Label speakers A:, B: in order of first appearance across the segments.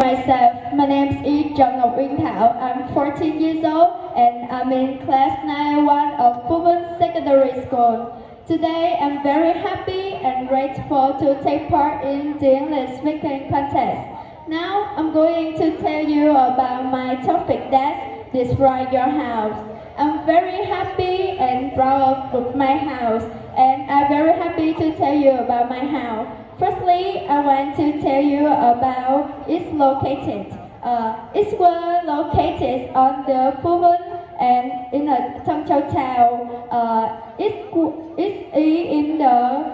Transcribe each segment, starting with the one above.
A: Myself, my name is Thảo. I'm 14 years old and I'm in class 91 of Phú Secondary School. Today, I'm very happy and grateful to take part in the English speaking contest. Now, I'm going to tell you about my topic that describe your house. I'm very happy and proud of my house, and I'm very happy to tell you about my house. Firstly, I want to tell you about its located. It's well located on the Phú and in a Thông Châu town. It's in the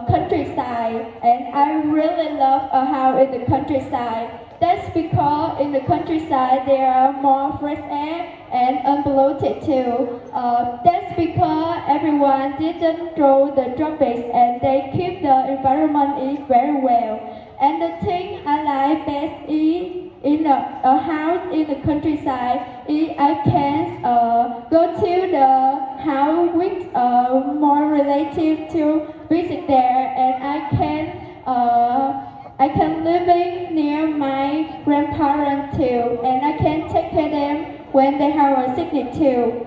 A: countryside, and I really love a house in the countryside. That's because in the countryside there are more fresh air and unpolluted too. That's because everyone didn't throw the garbage and they keep the environment very well. And the thing I like best is in a house in the countryside is I can go to the house with more relatives to visit there, and I can living near my grandparents too, and I can take care of them when they have a sickness too.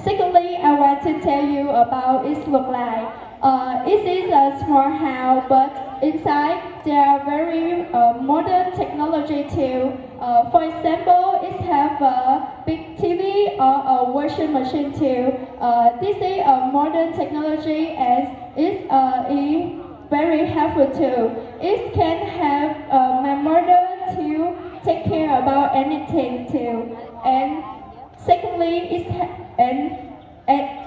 A: Secondly, I want to tell you about its look like. It is a small house, but inside there are very modern technology too. For example, it have a big TV or a washing machine too. This is a modern technology and it is very helpful too. It can have my mother to take care about anything too. And secondly,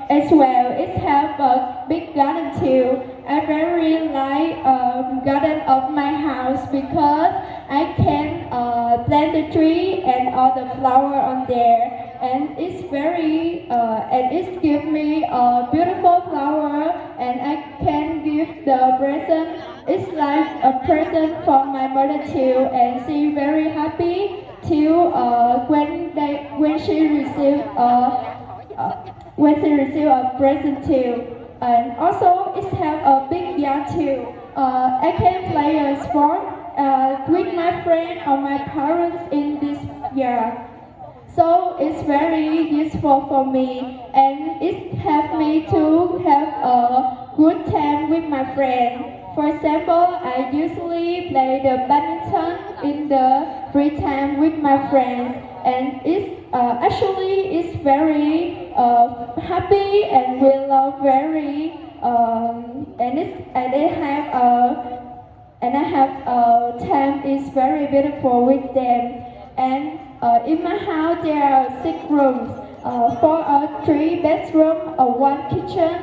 A: as well, it have a big garden too. I very like garden of my house because I can plant the tree and all the flower on there, and it's very and it give me a beautiful flower, and I can give the present. It's like a present for my mother too, and she very happy to when she receive a present too. And also it have a big yard too. I can play a sport with my friend or my parents in this yard. So it's very useful for me, and it helps me to have a good time with my friend. For example, I usually play the badminton in the free time with my friends, and it's very happy, and we love very and I have time is very beautiful with them. And in my house there are 6 rooms, 3 bedrooms, 1 kitchen,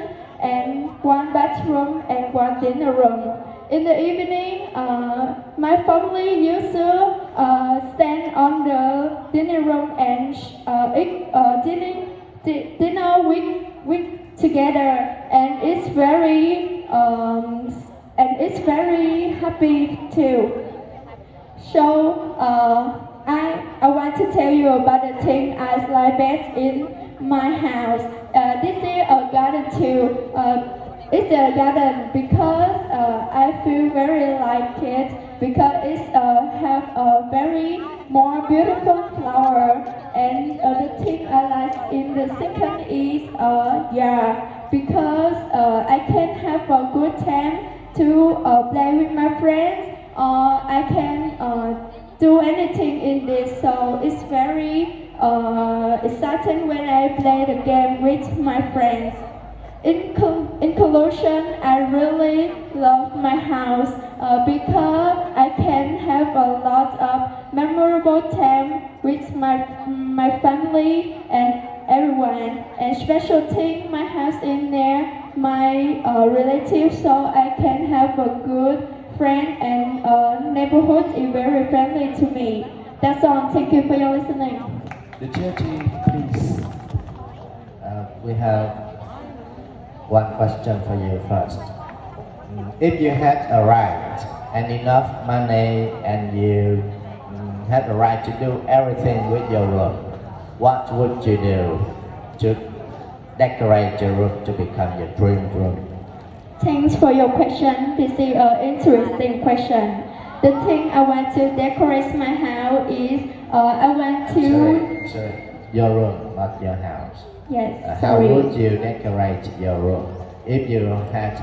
A: and 1 bathroom and 1 dinner room. In the evening, my family used to stand on the dinner room and eat dinner with together, and it's very happy too. So I want to tell you about the thing I like best in my house. This is a garden too. It's a garden because I feel very like it because it have a very more beautiful flower, and the thing I like in the second is because I can have a good time to play with my friends, or I can do anything in this. So it's very exciting when I play the game with my friends. In conclusion, I really love my house because I can have a lot of memorable time with my family and everyone. And special thing, my house in there, my relatives, so I can have a good friend, and neighborhood is very friendly to me. That's all. Thank you for your listening.
B: The judge, please. We have one question for you first. If you had a right and enough money and you had the right to do everything with your room, what would you do to decorate your room to become your dream room?
A: Thanks for your question. This is an interesting question. the thing I want to decorate my house is I want to.
B: Sorry. Your room, not your house.
A: Yes.
B: How
A: Sorry.
B: would you decorate your room if you had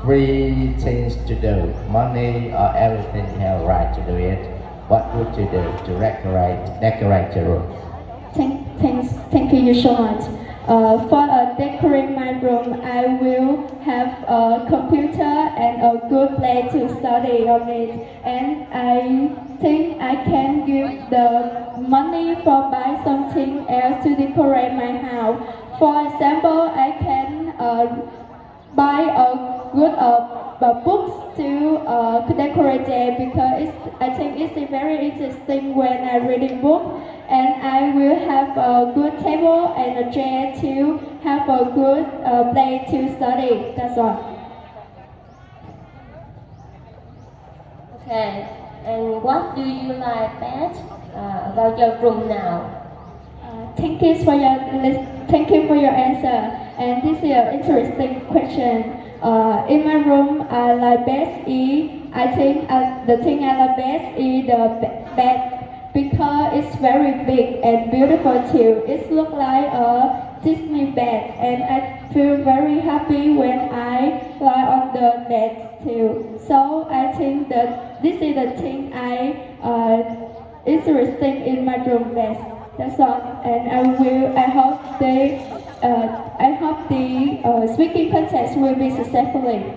B: free things to do, money or everything you have right to do it? What would you do to decorate your room?
A: Thank you so much. For decorating my room, I will have a computer and a good place to study on it. And I think I can give the money for buy something else to decorate my house. For example, I can buy a good books to decorate it because I think it's very interesting when I reading book. And I will have a good table and a chair to have a good place to study. That's all.
C: Okay, and what do you like best about your room now?
A: Thank you for your answer. And this is an interesting question. In my room, I like best I think the thing I like best is the bed. Because it's very big and beautiful too. It looks like a Disney bed, and I feel very happy when I lie on the bed too. So I think that this is the thing interesting in my room best. That's all. And I hope the speaking contest will be successfully.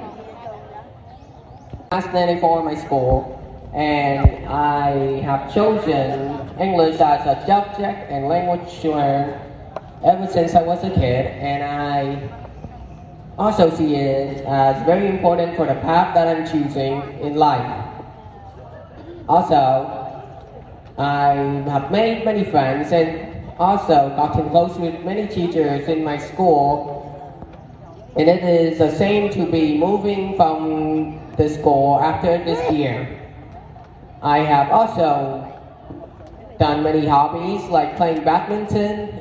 D: Class 94 in my school, and I have chosen English as a subject and language to learn ever since I was a kid, and I also see it as very important for the path that I'm choosing in life. Also, I have made many friends and also gotten close with many teachers in my school, and it is a shame to be moving from the school after this year. I have also done many hobbies like playing badminton,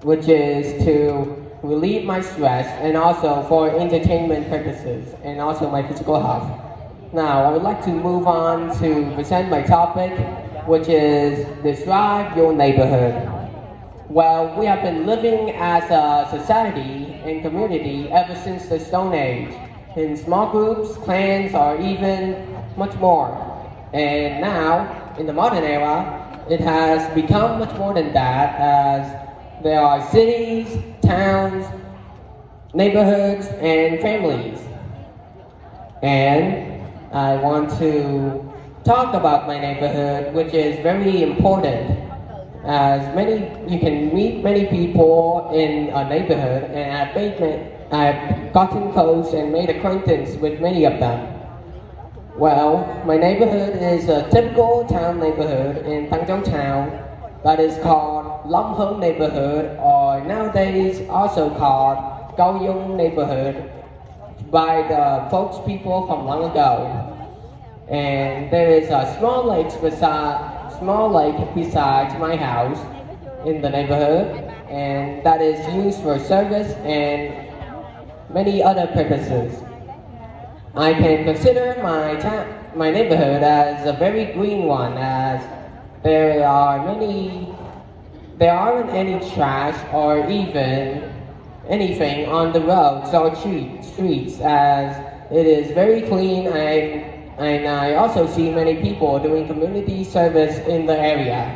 D: which is to relieve my stress and also for entertainment purposes and also my physical health. Now, I would like to move on to present my topic, which is describe your neighborhood. Well, we have been living as a society and community ever since the Stone Age, in small groups, clans, or even much more. And now, in the modern era, it has become much more than that, as there are cities, towns, neighborhoods, and families. And I want to talk about my neighborhood, which is very important, as you can meet many people in a neighborhood, and I've gotten close and made acquaintance with many of them. Well, my neighborhood is a typical town neighborhood in Tangzhou town that is called Long Hong neighborhood, or nowadays also called Gaoyong neighborhood by the folks people from long ago. And there is a small lake beside my house in the neighborhood, and that is used for service and many other purposes. I can consider my neighborhood as a very green one, as there aren't any trash or even anything on the roads or streets, as it is very clean, and I also see many people doing community service in the area.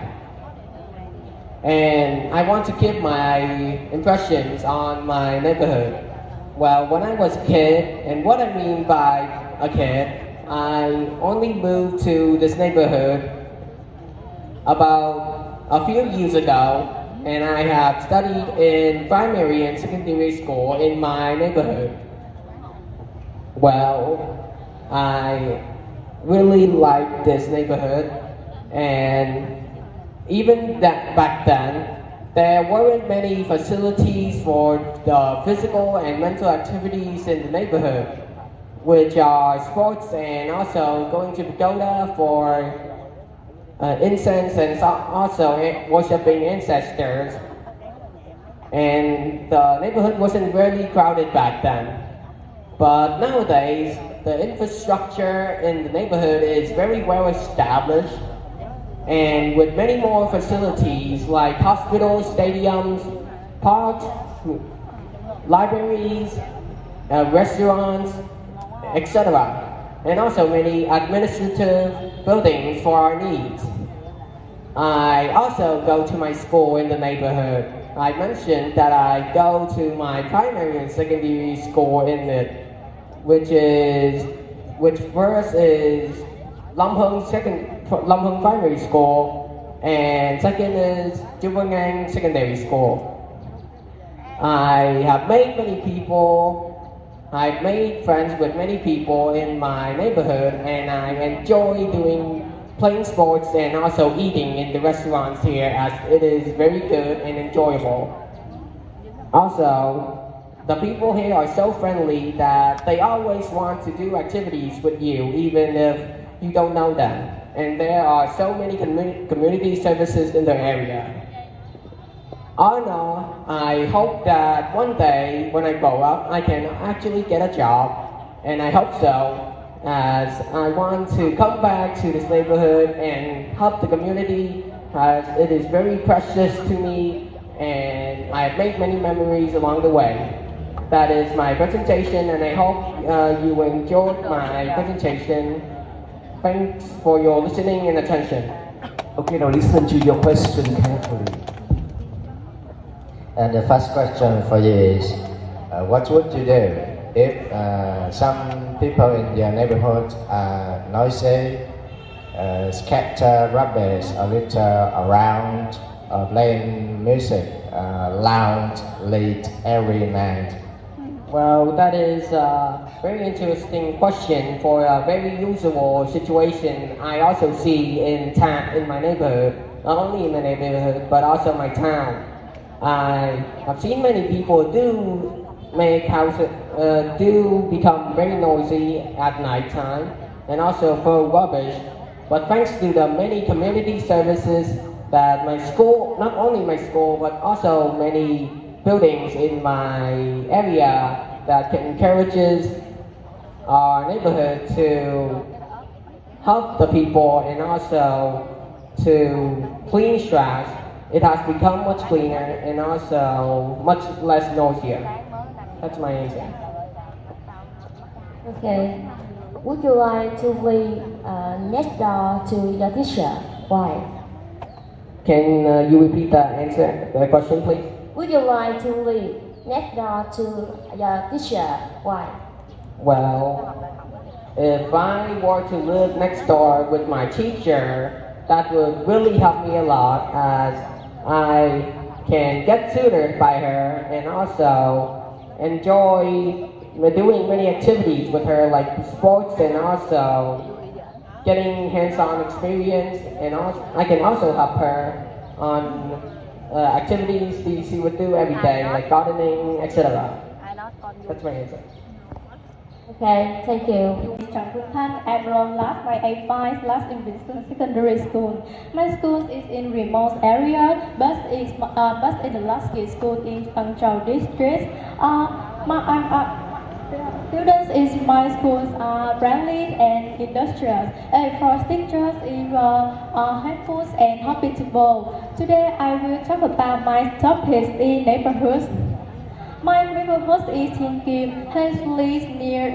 D: And I want to give my impressions on my neighborhood. Well, when I was a kid, and what I mean by a kid, I only moved to this neighborhood about a few years ago, and I have studied in primary and secondary school in my neighborhood. Well, I really like this neighborhood, and even back then, there weren't many facilities for the physical and mental activities in the neighborhood, which are sports and also going to pagoda for incense and also worshiping ancestors. And the neighborhood wasn't really crowded back then. But nowadays, the infrastructure in the neighborhood is very well established, and with many more facilities like hospitals, stadiums, parks, libraries, restaurants, etc. And also many administrative buildings for our needs. I also go to my school in the neighborhood. I mentioned that I go to my primary and secondary school in it, which first is Lam Hung Primary School, and second is Tiếnganhonline Secondary School. I have made many people. I've made friends with many people in my neighborhood, and I enjoy playing sports and also eating in the restaurants here, as it is very good and enjoyable. Also, the people here are so friendly that they always want to do activities with you, even if you don't know them. And there are so many community services in the area. All in all, I hope that one day when I grow up, I can actually get a job, and I hope so, as I want to come back to this neighborhood and help the community, as it is very precious to me, and I have made many memories along the way. That is my presentation, and I hope you enjoyed my presentation. Thanks for your listening and attention.
B: Okay, now listen to your question carefully. And the first question for you is, what would you do if some people in your neighborhood are noisy, scatter rubbish or litter around, playing music loud, late every night?
D: Well, that is a very interesting question for a very usual situation I also see in my neighborhood, not only in my neighborhood but also my town. I have seen many people do become very noisy at night time and also throw rubbish. But thanks to the many community services that my school, not only my school, but also many buildings in my area that encourages our neighborhood to help the people and also to clean trash, it has become much cleaner and also much less noisier. That's my answer.
C: Okay. Would you like to live next door to your teacher? Why?
D: Can you repeat the question, please?
C: Would you like to live next door to your teacher? Why?
D: Well, if I were to live next door with my teacher, that would really help me a lot, as I can get tutored by her and also enjoy doing many activities with her, like sports and also getting hands-on experience, and also, I can also help her on activities she would do every day, like gardening, etc. That's my answer.
C: Okay, thank you.
A: I'm from last by A5, last in Vincent Secondary School. My school is in remote area, but is the last school in Hangzhou district. Students in my schools are friendly and industrious. For teachers is helpful and hospitable. Today I will talk about my topics in neighborhoods. My neighborhood is in Kim, hence lives near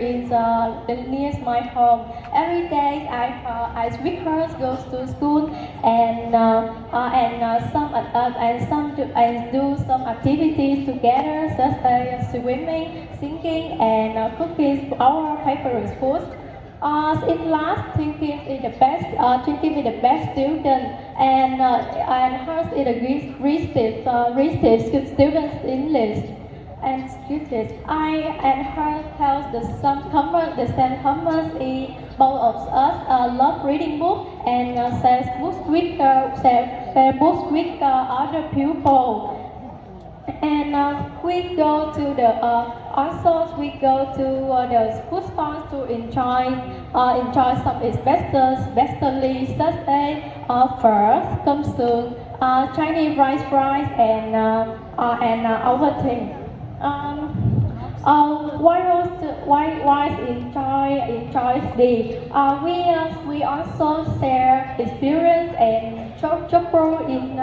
A: my home. Every day I with her goes to school and do some activities together, such as swimming, singing, and cooking our favorite food. In class, Tinkin is the best student, and hers is a receive students English. And students, I and her tells the same comments in both of us love reading books and says books with other people. And we go to the food stalls to enjoy some especially such as phở, cơm sườn, Chinese rice fries, and other things. Why enjoy the we also share experience and trouble in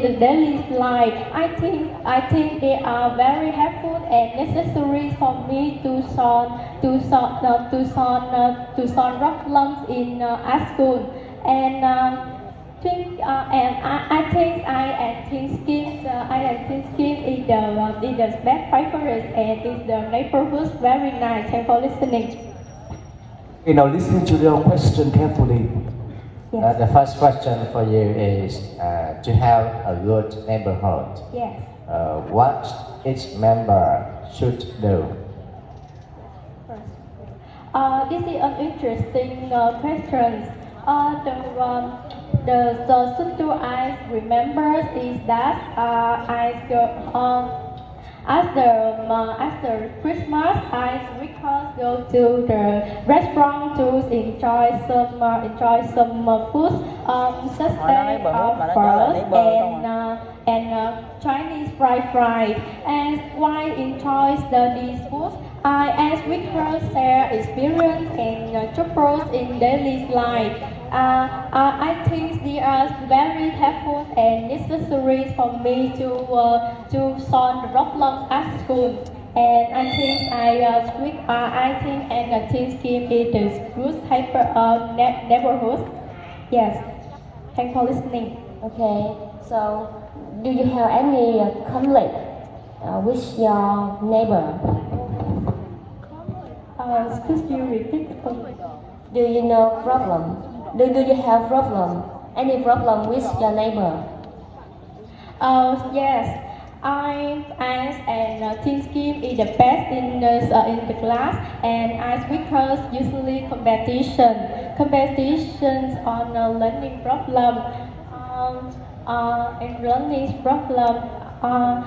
A: the daily life. I think they are very helpful and necessary for me to solve problems in at school. And I think I and Teen Skin is the best favorite and is the neighborhood very nice. Thanks for listening.
E: Okay, now listen to your question carefully.
A: Yes.
B: The first question for you is to have a good neighborhood.
A: Yes.
B: What each member should do.
A: This is an interesting question. The thing I remember is that after Christmas, we can go to the restaurant to enjoy some food, such as first and Chinese fried. And why enjoy these foods? As we can share experience and troubles in daily life. I think they are very helpful and necessary for me to solve the problems at school. And I think Teen Skin is the good type of neighborhood. Yes. Thanks for listening.
C: Okay, so do you have any conflict with your neighbor?
A: Could you repeat?
C: Do you know problem? Do you have problem? Any problem with your neighbor?
A: Yes. I and Teen Skin is the best in the class, and as because usually competitions on learning problem, and learning problem, and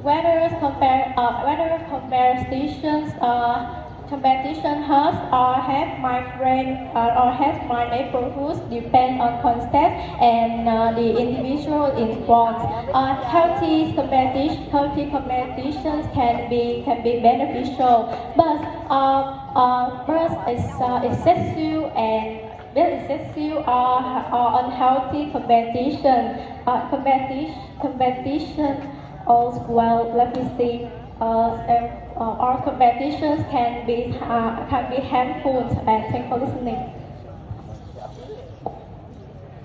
A: whether competition has or have my friend or have my neighborhood depend on context and the individual involved. Healthy competitions can be beneficial, but excessive and excessive or unhealthy competition. Well, let me see. Our competitions can be harmful. And thanks for listening.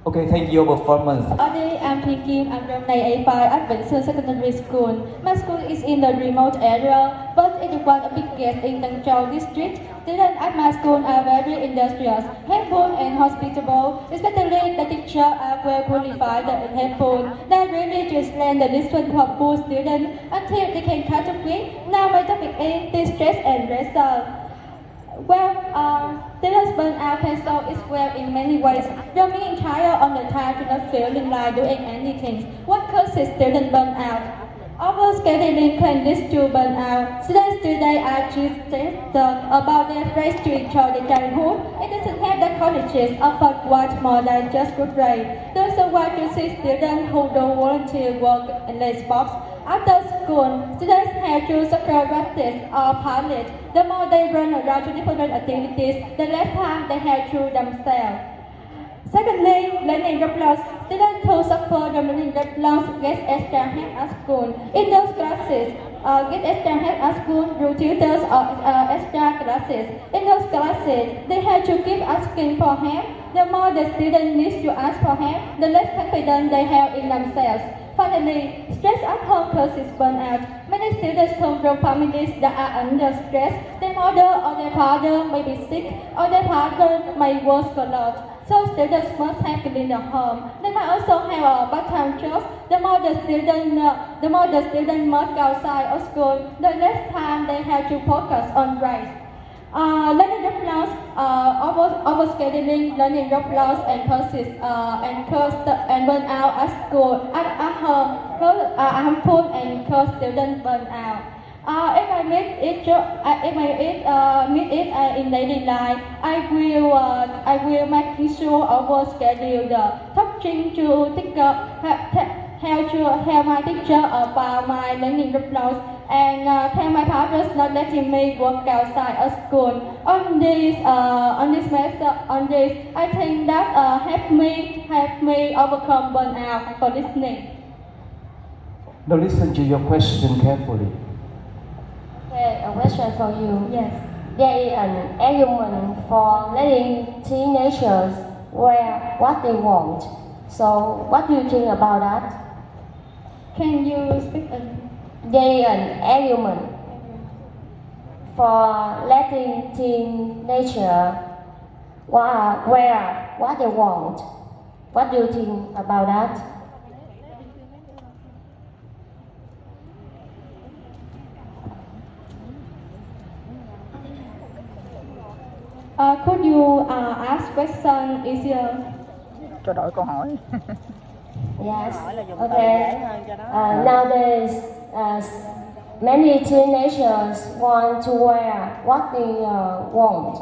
E: Okay, thank you for your performance.
A: Today I'm thinking I'm from 985 at Vincent Secondary School. My school is in the remote area, but it is one of the biggest in Tân Châu district. Students at my school are very industrious, helpful and hospitable, especially the teachers are well qualified and helpful. They really translate the lesson for poor students until they can catch up with. Now my topic is distress and result. Well, students burnout can solve its well in many ways. Roaming tired all the time to not feeling like doing anything. What causes student burnout? Overscheduling can lead to burnout. Students today are stressed about their race to enjoy their childhood. It doesn't help that colleges offer much more than just good grades. There's a way to see students who do volunteer work in the sports. After school, students have to soccer practice or pilot. The more they run around to different activities, the less time they have to themselves. Secondly, learning job loss. Students who suffer from learning job loss get extra help at school. In those classes, get extra help at school through tutors or extra classes. In those classes, they have to keep asking for help. The more the student needs to ask for help, the less confidence they have in themselves. Finally, stress at home causes burnout. Many students come from families that are under stress. Their mother or their father may be sick, or their partner may work a lot. So students must have clean at home. They might also have a part-time job. The more the student must go outside of school, the less time they have to focus on grades. Learning job loss, overscheduling, learning job loss, and burnout at school, at home, harmful and cause student burnout. If I meet it in daily life, I will make sure overschedule the touching to tell my teacher about my learning group notes and tell my parents not letting me work outside of school. On this, I think that help me overcome burnout for listening.
E: Now listen to your question carefully.
C: Okay, a question for you.
A: Yes.
C: There is an argument for letting teenagers wear what they want. So, what do you think about that?
A: Can you speak?
C: There is an argument for letting teenagers wear what they want. What do you think about that?
A: Could you ask question easier?
F: Cho đổi câu hỏi.
C: Yes. Okay. Nowadays, many teenagers want to wear what they want.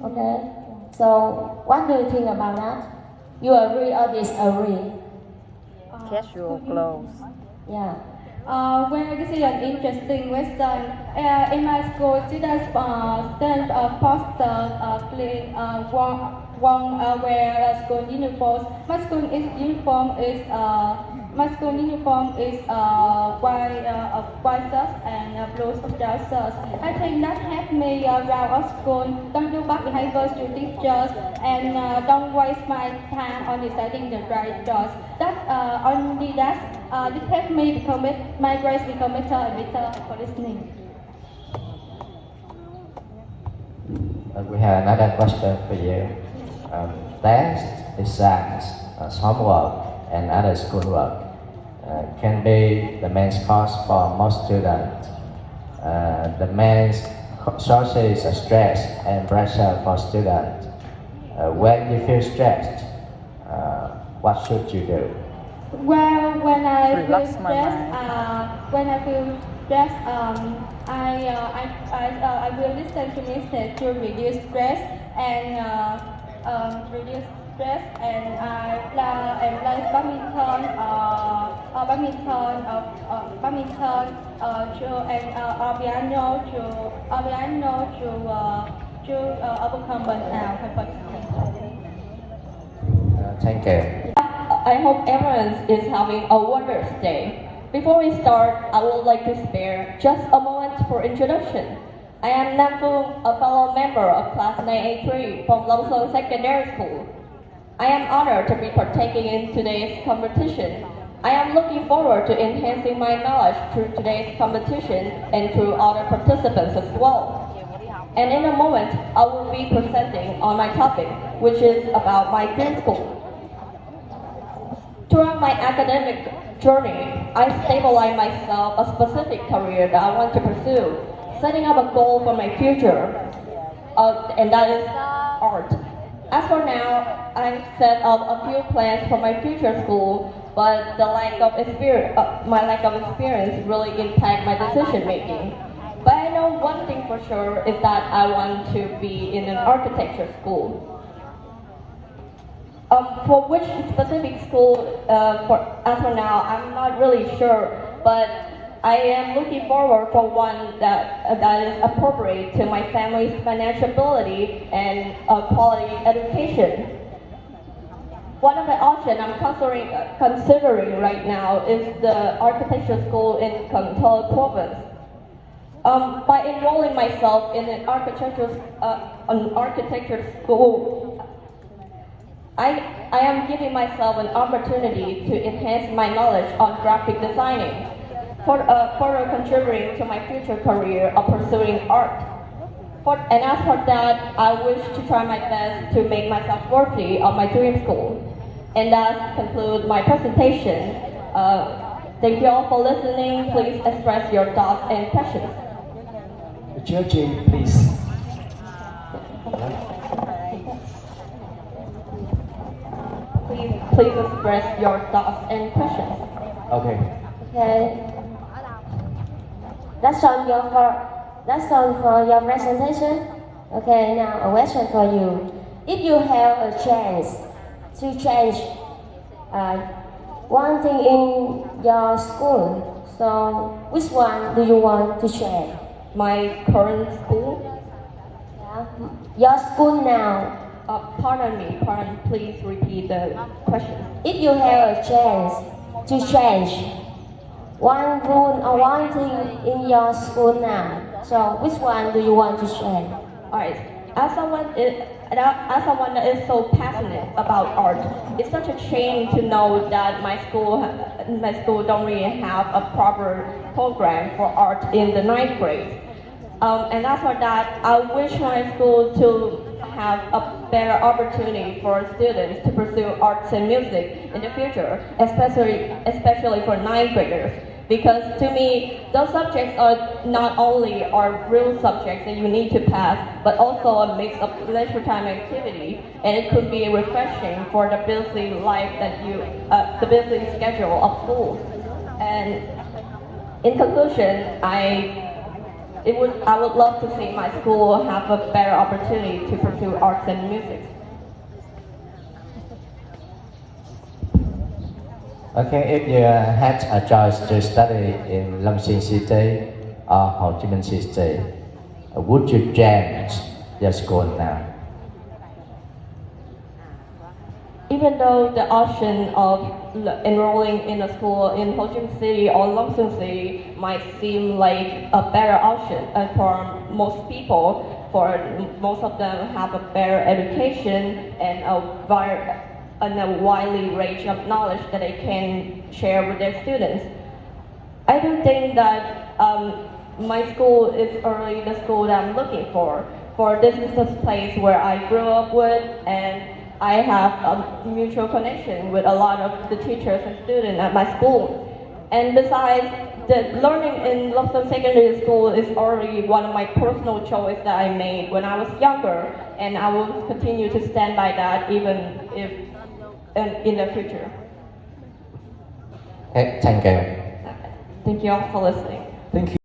C: Okay. So, what do you think about that? You agree or disagree?
F: Casual clothes.
C: Yeah.
A: Well, this is an interesting question. In my school, students send posters won't wear school uniforms. My school uniform is white shirts and blue trousers. I think that helped me around our school. Don't do bad behaviors to teachers and don't waste my time on deciding the right choice. This helped me become my grades become better and better for listening.
B: We have another question for you. Tests, exams, homework, and other schoolwork can be the main cause for most students. The main sources of stress and pressure for students. When you feel stressed, what should you do?
A: Well, when I feel
F: Relax
A: stressed,
F: my mind.
A: I will listen to music to reduce stress and I play badminton to overcome burnout.
B: Thank you.
G: I hope everyone is having a wondrous day. Before we start, I would like to spare just a moment for introduction. I am Nam Phuong, a fellow member of Class 9A3 from Long Song Secondary School. I am honored to be partaking in today's competition. I am looking forward to enhancing my knowledge through today's competition and through other participants as well. And in a moment, I will be presenting on my topic, which is about my dream school. Throughout my academic journey, I stabilized myself a specific career that I want to pursue, setting up a goal for my future, and that is art. As for now, I've set up a few plans for my future school, but my lack of experience really impact my decision making. But I know one thing for sure is that I want to be in an architecture school. For which specific school, as for now, I'm not really sure, but I am looking forward for one that is appropriate to my family's financial ability and quality education. One of the options I'm considering right now is the architecture school in Cần province. By enrolling myself in an architecture school, I am giving myself an opportunity to enhance my knowledge on graphic designing, further contributing to my future career of pursuing art. And as for that, I wish to try my best to make myself worthy of my dream school. And that concludes my presentation. Thank you all for listening. Please express your thoughts and questions.
E: The judging, please.
G: Please express your thoughts and questions.
E: Okay.
C: Okay. That's all for your presentation. Okay, now a question for you. If you have a chance to change one thing in your school. So, which one do you want to share?
G: My current school.
C: Yeah. Your school now.
G: Pardon me, please repeat the question.
C: If you have a chance to change one rule or one thing in your school now, so which one do you want to share?
G: Alright, as someone that is so passionate about art, it's such a shame to know that my school don't really have a proper program for art in the 9th grade. And as for that, I wish my school to have a better opportunity for students to pursue arts and music in the future, especially for 9th graders. Because to me, those subjects are not only are real subjects that you need to pass, but also a mix of leisure time activity, and it could be refreshing for the busy life that the busy schedule of school. And in conclusion, I would love to see my school have a better opportunity to pursue arts and music.
B: Okay, if you had a choice to study in Long Xuyên City or Ho Chi Minh City, would you change your school now?
G: Even though the option of enrolling in a school in Ho Chi Minh City or Long Xuyên City might seem like a better option for most people, for most of them have a better education and a widely range of knowledge that they can share with their students. I do think that my school is already the school that I'm looking for. For this is the place where I grew up with, and I have a mutual connection with a lot of the teachers and students at my school. And besides, the learning in Lobson Secondary School is already one of my personal choices that I made when I was younger, and I will continue to stand by that even if in the future.
B: Okay, thank you.
G: Thank you all for listening.
E: Thank you.